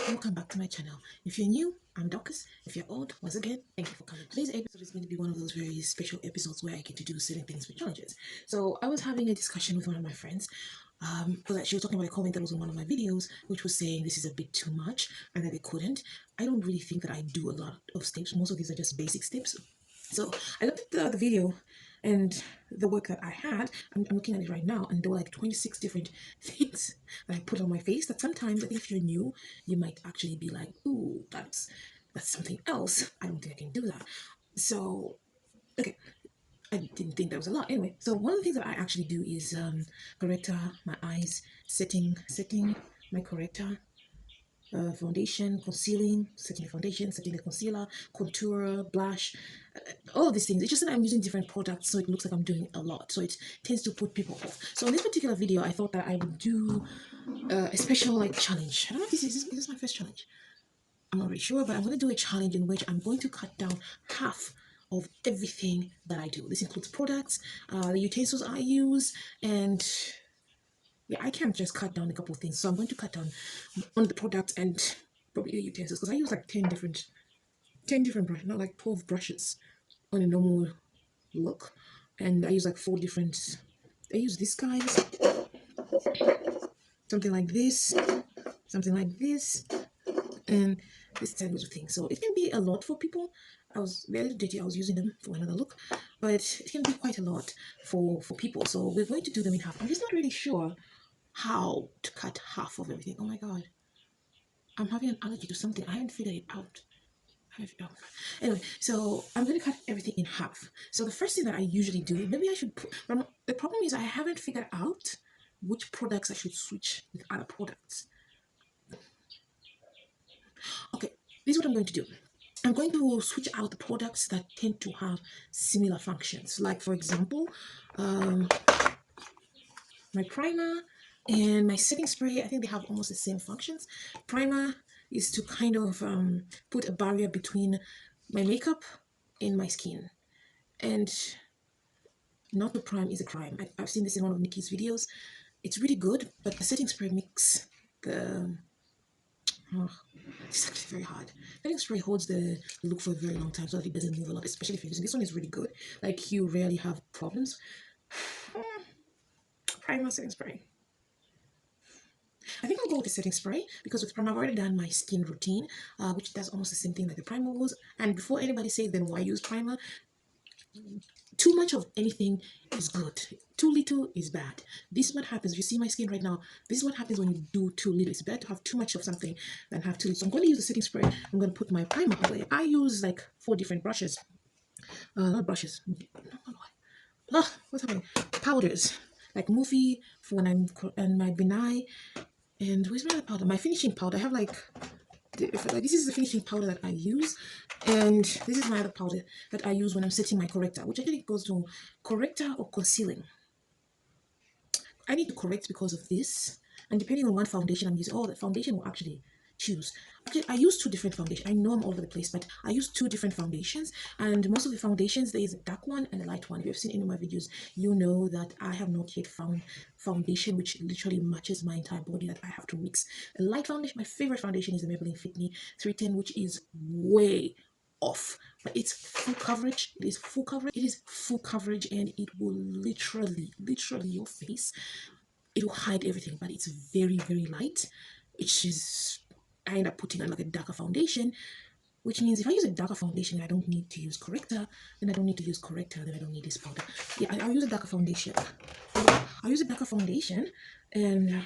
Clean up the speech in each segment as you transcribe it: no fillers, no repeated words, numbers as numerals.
Welcome back to my channel. If you're new, I'm Dorcas. If you're old, once again, thank you for coming. Today's episode is going to be one of those very special episodes where I get to do certain things with challenges. So I was having a discussion with one of my friends because she was talking about a comment that was in one of my videos, which was saying this is a bit too much and that they couldn't. I don't really think that I do a lot of steps. Most of these are just basic steps. So I looked at the video and the work that I had. I'm looking at it right now, and there were like 26 different things that I put on my face that sometimes, if you're new, you might actually be like, ooh, that's something else. I don't think I can do that. So, okay, I didn't think that was a lot. Anyway, so one of the things that I actually do is corrector my eyes, setting my corrector, foundation, concealing, setting the foundation, setting the concealer, contour, blush, all of these things. It's just that I'm using different products, so it looks like I'm doing a lot. So it tends to put people off. So in this particular video, I thought that I would do a special like challenge. I don't know if is this my first challenge. I'm not really sure, but I'm going to do a challenge in which I'm going to cut down half of everything that I do. This includes products, the utensils I use, and yeah, I can't just cut down a couple of things. So I'm going to cut down one of the products and probably the utensils because I use like 10 different brushes, not like 12 brushes on a normal look. And I use like 4 different, I use this guys, something like this, and this type of thing. So it can be a lot for people. I was very dirty. I was using them for another look, but it can be quite a lot for people. So we're going to do them in half. I'm just not really sure how to cut half of everything. Oh my god, I'm having an allergy to something. I haven't figured it out. Anyway, so I'm going to cut everything in half. So the first thing that I usually do, maybe I should put, the problem is I haven't figured out which products I should switch with other products. Okay, this is what I'm going to do. I'm going to switch out the products that tend to have similar functions. Like for example, my primer and my setting spray, I think they have almost the same functions. Primer is to kind of put a barrier between my makeup and my skin. And not to prime is a crime. I've seen this in one of Nikki's videos. It's really good, but the setting spray makes the... Oh, it's actually very hard. Setting spray holds the look for a very long time so that it doesn't move a lot, especially if you're using this one. Is really good. Like, you rarely have problems. Primer, setting spray. I think I'll go with the setting spray because with primer I've already done my skin routine, which does almost the same thing like the primer was. And before anybody says then why use primer, too much of anything is good, too little is bad. This is what happens. You see my skin right now. This is what happens when you do too little. It's better to have too much of something than have too little. So I'm going to use the setting spray. I'm going to put my primer away. I use like 4 different brushes, not brushes, what's happening, powders, like Morphe for when I'm, and my Benai, and where's my other powder, my finishing powder. I have like this is the finishing powder that I use, and this is my other powder that I use when I'm setting my corrector, which actually goes to corrector or concealing. I need to correct because of this, and depending on what foundation I'm using, the foundation will actually choose. Actually, I use 2 different foundations. I know I'm all over the place, but I use 2 different foundations, and most of the foundations, there is a dark one and a light one. If you've seen any of my videos, you know that I have not yet found foundation which literally matches my entire body, that I have to mix. A light foundation, my favorite foundation is the Maybelline Fit Me 310, which is way off, but it's full coverage. It is full coverage, and it will literally your face, it will hide everything, but it's very light, which is, I end up putting on like a darker foundation, which means if I use a darker foundation, I don't need to use corrector, then I don't need to use corrector, then I don't need this powder. Yeah, I'll use a darker foundation. And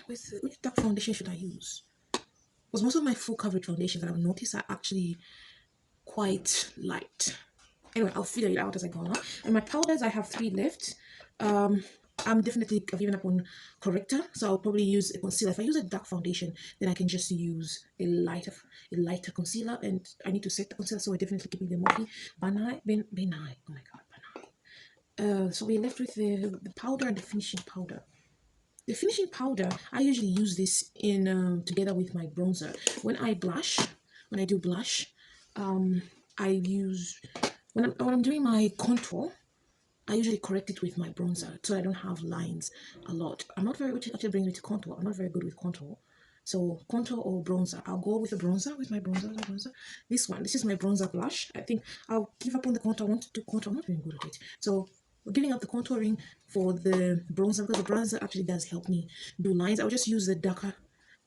which dark foundation should I use? Because most of my full coverage foundations that I've noticed are actually quite light. Anyway, I'll figure it out as I go along. And my powders, I have 3 left. I'm definitely giving up on corrector, so I'll probably use a concealer. If I use a dark foundation, then I can just use a lighter concealer, and I need to set the concealer, so we're definitely keeping the Morphe Banana. Oh my god, Banana. So we're left with the powder and the finishing powder. The finishing powder, I usually use this in together with my bronzer. When I do blush, I use, when I'm doing my contour, I usually correct it with my bronzer so I don't have lines a lot. I'm not very, which actually brings me to contour. I'm not very good with contour. So contour or bronzer. I'll go with the bronzer, with my bronzer. This is my bronzer blush. I think I'll give up on the contour. I want to do contour. I'm not very good at it. So we're giving up the contouring for the bronzer because the bronzer actually does help me do lines. I'll just use the darker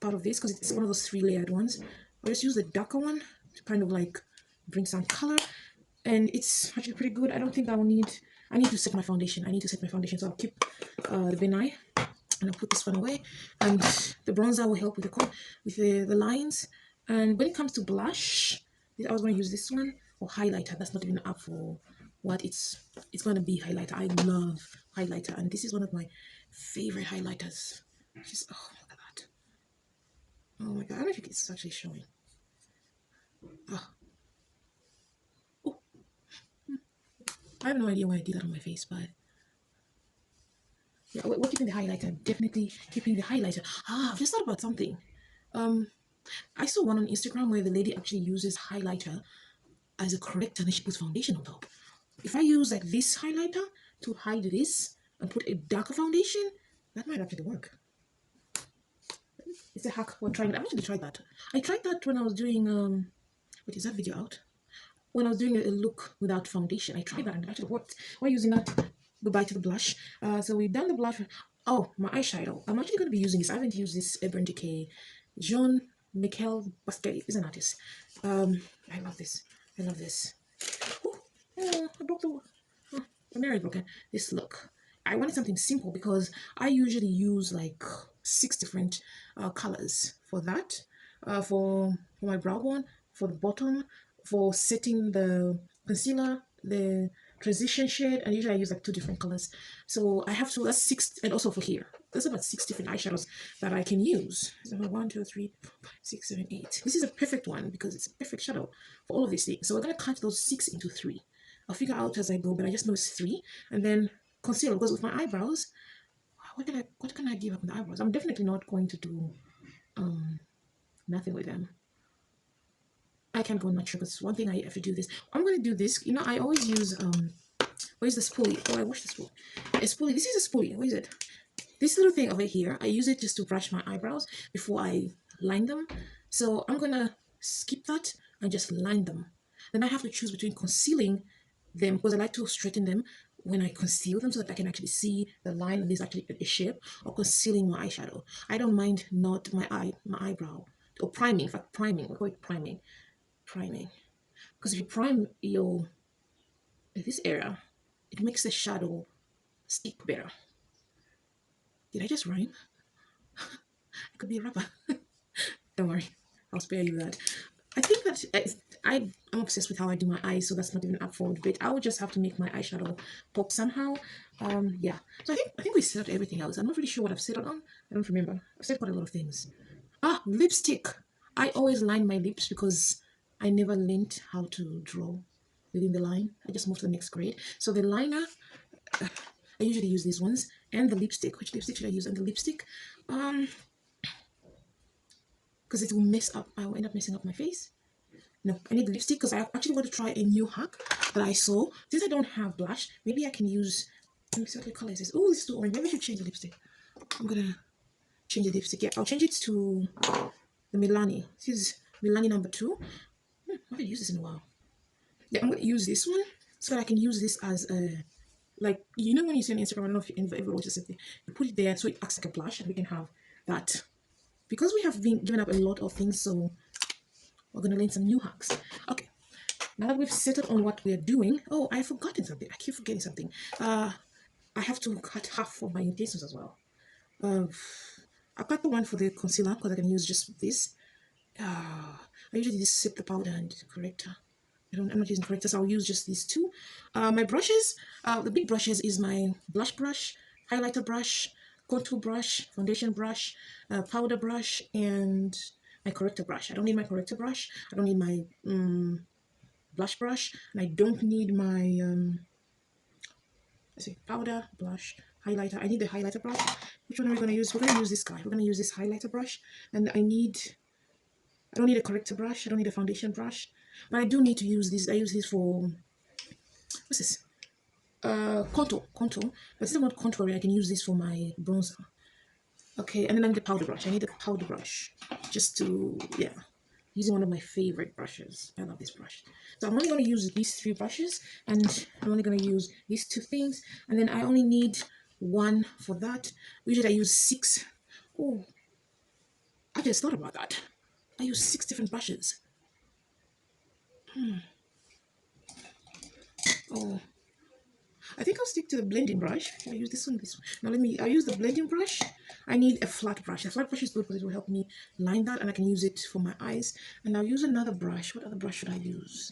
part of this because it's one of those 3-layered ones. I'll just use the darker one to kind of like bring some color, and it's actually pretty good. I don't think I will need. I need to set my foundation. So I'll keep the benign, and I'll put this one away. And the bronzer will help with the lines. And when it comes to blush, I was going to use this one, or highlighter. That's not even up for what it's going to be. Highlighter. I love highlighter, and this is one of my favorite highlighters. Just oh, look at that. Oh my god, I don't know if it's actually showing. Oh. Oh. I have no idea why I did that on my face, but yeah, we're keeping the highlighter. Definitely keeping the highlighter. I've just thought about something. I saw one on Instagram where the lady actually uses highlighter as a corrector and she puts foundation on top. If I use like this highlighter to hide this and put a darker foundation, that might actually work. It's a hack. We're trying it. I've actually tried that. I tried that when I was doing wait, is that video out? When I was doing a look without foundation, I tried that and it actually worked. We're using that. Goodbye to the blush. So we've done the blush. Oh, my eyeshadow. I'm actually going to be using this. I haven't used this Urban Decay. Michel Basquiat is an artist. I love this. I love this. Ooh, oh, I broke the. Oh, the mirror is broken. This look. I wanted something simple because I usually use like 6 different colors for that. For my brow one, for the bottom, for setting the concealer, the transition shade, and usually I use like 2 different colors. So I have to, that's 6, and also for here. There's about 6 different eyeshadows that I can use. So 1, 2, 3, 4, 5, 6, 7, 8. This is a perfect one because it's a perfect shadow for all of these things. So we're gonna cut those 6 into 3. I'll figure out as I go, but I just know it's 3. And then concealer goes with my eyebrows. What can I give up on the eyebrows? I'm definitely not going to do nothing with them. I can't go natural because one thing I have to do this. I'm gonna do this. You know, I always use where's the spoolie? Oh, I washed the spoolie. A spoolie. This is a spoolie. Where is it? This little thing over here, I use it just to brush my eyebrows before I line them. So I'm gonna skip that and just line them. Then I have to choose between concealing them because I like to straighten them when I conceal them so that I can actually see the line and there's actually a shape, or concealing my eyeshadow. I don't mind not my eyebrow, or priming. In fact, priming. We call it priming. Priming. Because if you prime your this area, it makes the shadow stick better. Did I just rhyme? I could be a rapper. Don't worry, I'll spare you that. I think that I'm obsessed with how I do my eyes, so that's not even up for debate. I would just have to make my eyeshadow pop somehow. Yeah. So I think we said everything else. I'm not really sure what I've said on. I don't remember. I've said quite a lot of things. Ah, lipstick. I always line my lips because I never learned how to draw within the line. I just moved to the next grade. So the liner, I usually use these ones, and the lipstick. Which lipstick should I use? And the lipstick, because it will mess up. I will end up messing up my face. No, I need the lipstick because I actually want to try a new hack that I saw. Since I don't have blush, maybe I can use. Let me see what the color is this. Oh, this is too orange. Maybe I should change the lipstick. I'm gonna change the lipstick. Yeah, I'll change it to the Milani. This is Milani number 2. I haven't used this in a while. Yeah, I'm gonna use this one so that I can use this as a, like, you know when you see on Instagram, I don't know if you ever watched something, you put it there so it acts like a blush, and we can have that. Because we have been given up a lot of things, so we're gonna learn some new hacks. Okay, now that we've settled on what we're doing, oh, I've forgotten something. I keep forgetting something. I have to cut half of my utensils as well. I cut the one for the concealer because I can use just this. I usually just sip the powder and corrector. I'm not using corrector, so I'll use just these 2. My brushes, the big brushes is my blush brush, highlighter brush, contour brush, foundation brush, powder brush, and my corrector brush. I don't need my corrector brush. I don't need my blush brush, and I don't need my let's see, powder, blush, highlighter. I need the highlighter brush. Which one are we going to use? We're going to use this guy. We're going to use this highlighter brush, and I don't need a corrector brush. I don't need a foundation brush, but I do need to use this. I use this for, what's this? Contour. But instead of contouring, I can use this for my bronzer. Okay, and then I need a powder brush. I need a powder brush just to, yeah, using one of my favorite brushes. I love this brush. So I'm only going to use these three brushes, and I'm only going to use these two things, and then I only need one for that. Usually I use six. Oh, I just thought about that. I use six different brushes. Oh, I think I'll stick to the blending brush. I use this one, this one. Now I'll use the blending brush. I need a flat brush. A flat brush is good because it will help me line that, and I can use it for my eyes. And I'll use another brush. What other brush should I use?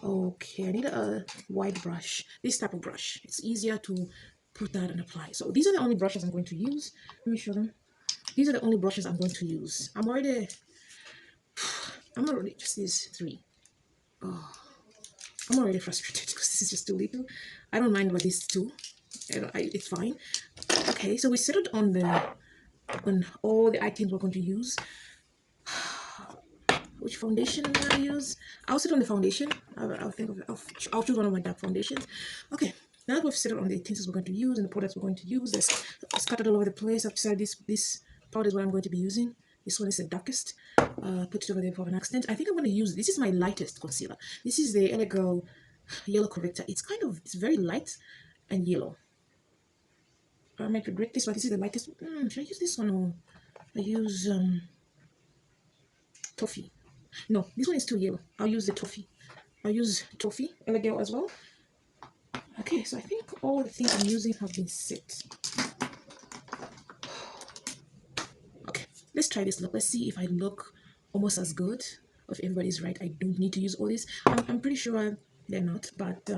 Okay, I need a wide brush. This type of brush. It's easier to put that and apply. So these are the only brushes I'm going to use. Let me show them. These are the only brushes I'm going to use. I'm already just these three. Oh, I'm already frustrated because this is just too little. I don't mind about these two. It's fine. Okay, so we settled on all the items we're going to use. Which foundation am I going to use? I'll sit on the foundation. I'll think of I'll choose one of my dark foundations. Okay, now that we've settled on the tints we're going to use and the products we're going to use, there's scattered all over the place. I've decided this powder is what I'm going to be using. This one is the darkest. Put it over there for an accent. I think I'm going to use this is my lightest concealer. This is the Elegant Yellow Corrector. It's very light and yellow. I might regret this, but this is the lightest. Should I use this one or I use Toffee? No, this one is too yellow. I'll use the Toffee. I'll use Toffee Elegant as well. Okay, so I think all the things I'm using have been set. Okay, let's try this look. Let's see if I look almost as good. Or if everybody's right, I don't need to use all this. I'm pretty sure they're not, but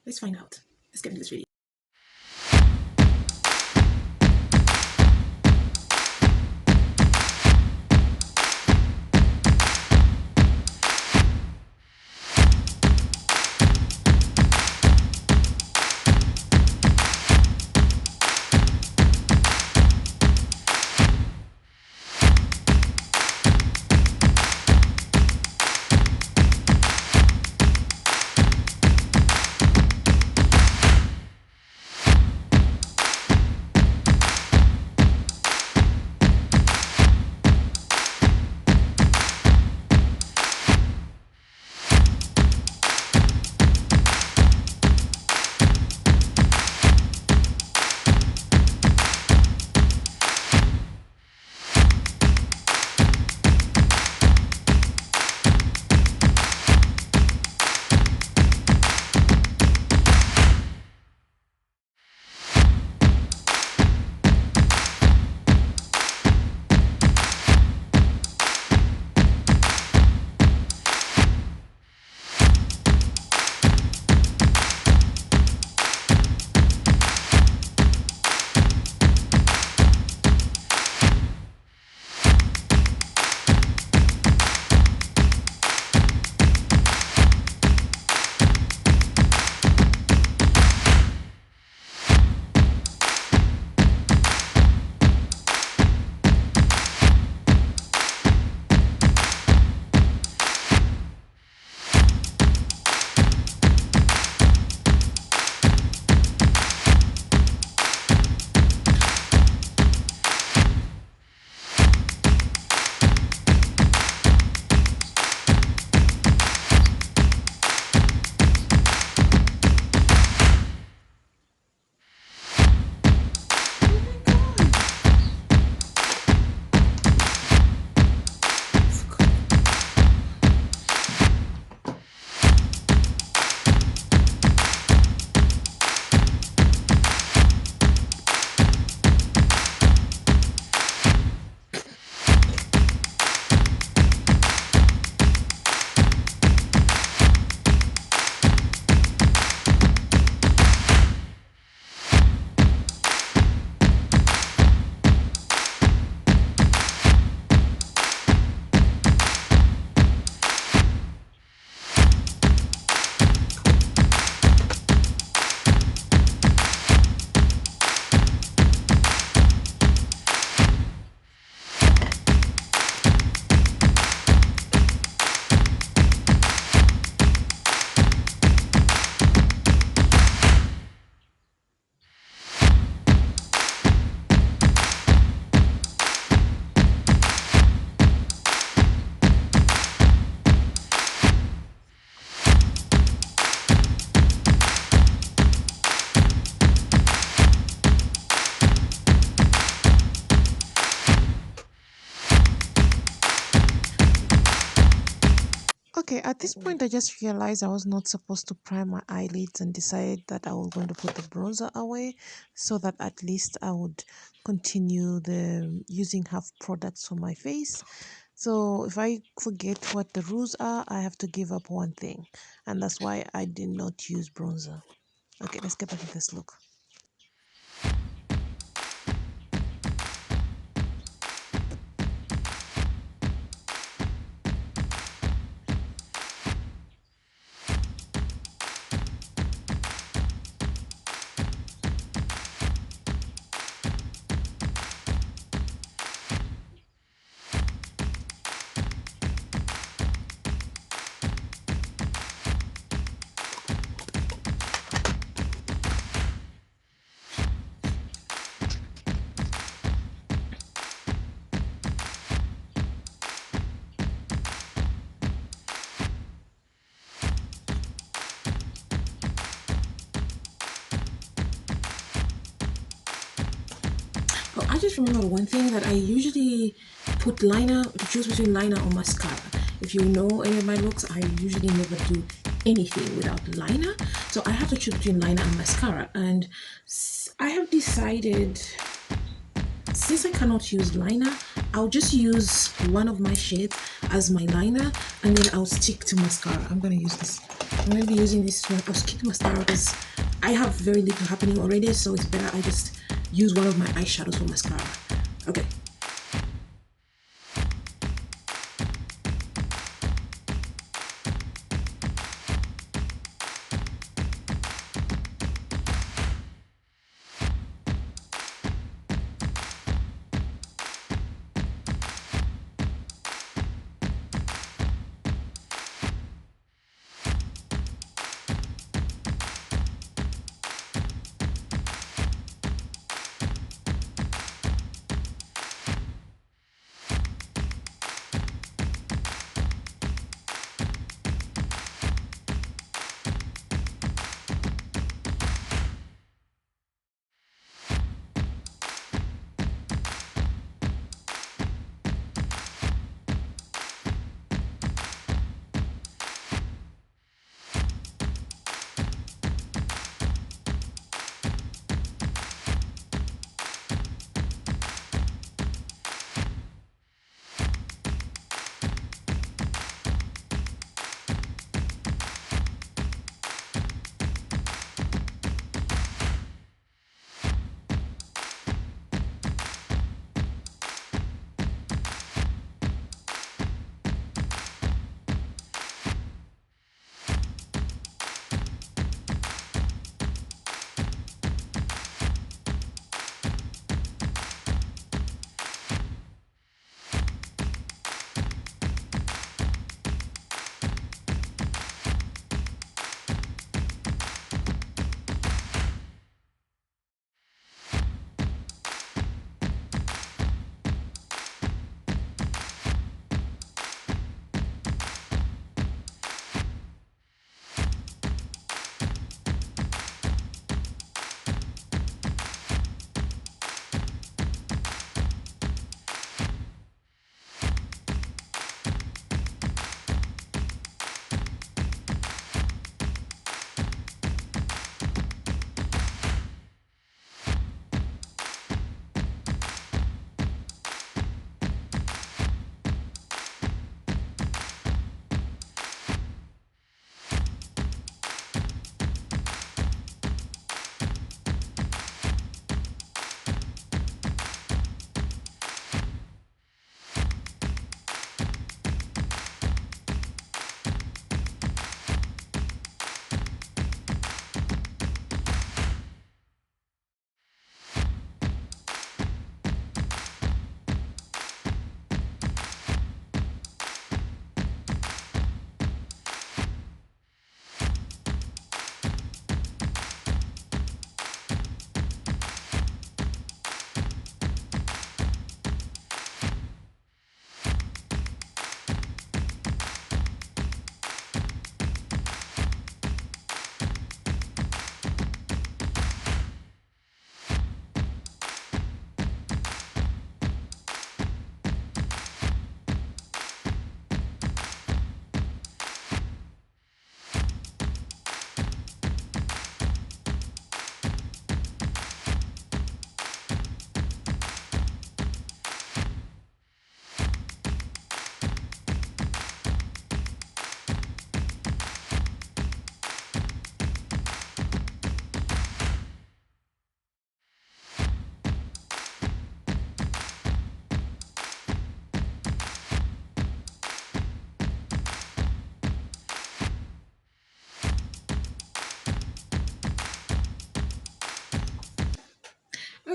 let's find out. Let's get into this video. Okay, at this point, I just realized I was not supposed to prime my eyelids and decided that I was going to put the bronzer away so that at least I would continue the using half products for my face. So if I forget what the rules are, I have to give up one thing, and that's why I did not use bronzer. Okay, let's get back to this look. Oh, I just remember one thing that I usually put liner to choose between liner or mascara. If you know any of my looks, I usually never do anything without liner. So I have to choose between liner and mascara. And I have decided, since I cannot use liner, I'll just use one of my shades as my liner, and then I'll stick to mascara. I'm going to use this. I'm going to be using this one. I'll stick to mascara because I have very little happening already, so it's better I just use one of my eyeshadows for mascara. Okay.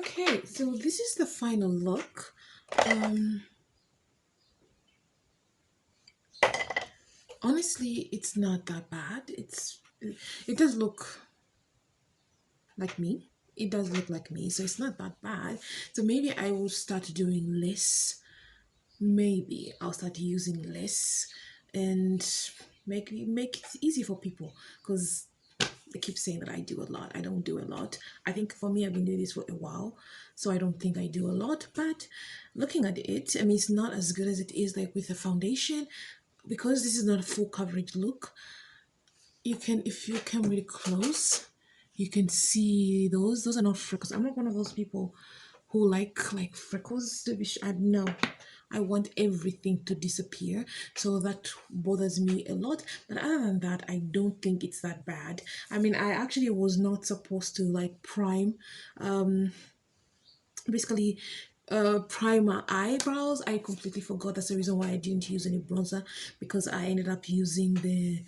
Okay, so this is the final look. Um, Honestly, it's not that bad. It does look like me. It does look like me, so it's not that bad. So maybe I will start doing less. Maybe I'll start using less and make it easy for people because they keep saying that I do a lot. I don't do a lot. I think for me, I've been doing this for a while, so I don't think I do a lot. But looking at it, I mean, it's not as good as it is like with the foundation because this is not a full coverage look. You can, if you come really close, you can see those are not freckles. I'm not one of those people who like freckles to be I know I want everything to disappear, so that bothers me a lot. But other than that, I don't think it's that bad. I mean, I actually was not supposed to like prime, basically prime my eyebrows. I completely forgot. That's the reason why I didn't use any bronzer, because I ended up using the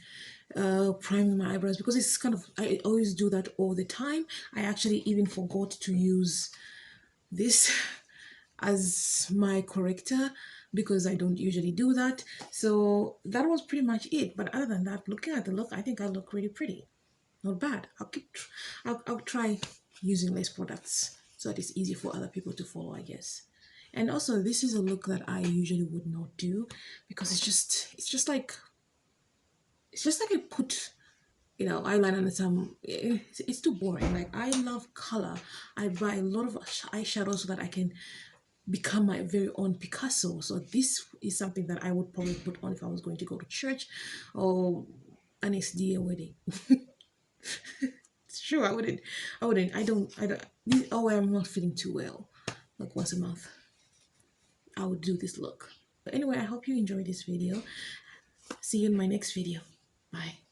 priming my eyebrows, because it's kind of, I always do that all the time. I actually even forgot to use this as my corrector because I don't usually do that. So that was pretty much it. But other than that, looking at the look, I think I look really pretty. Not bad. I'll try using less products so that it's easy for other people to follow, I guess. And also, this is a look that I usually would not do because it's just like I put, eyeliner and some. It's too boring. Like, I love color. I buy a lot of eyeshadow so that I can become my very own Picasso. So this is something that I would probably put on if I was going to go to church or an SDA wedding. Sure, I wouldn't. I don't. Oh, I'm not feeling too well. Like once a month, I would do this look. But anyway, I hope you enjoyed this video. See you in my next video. Bye.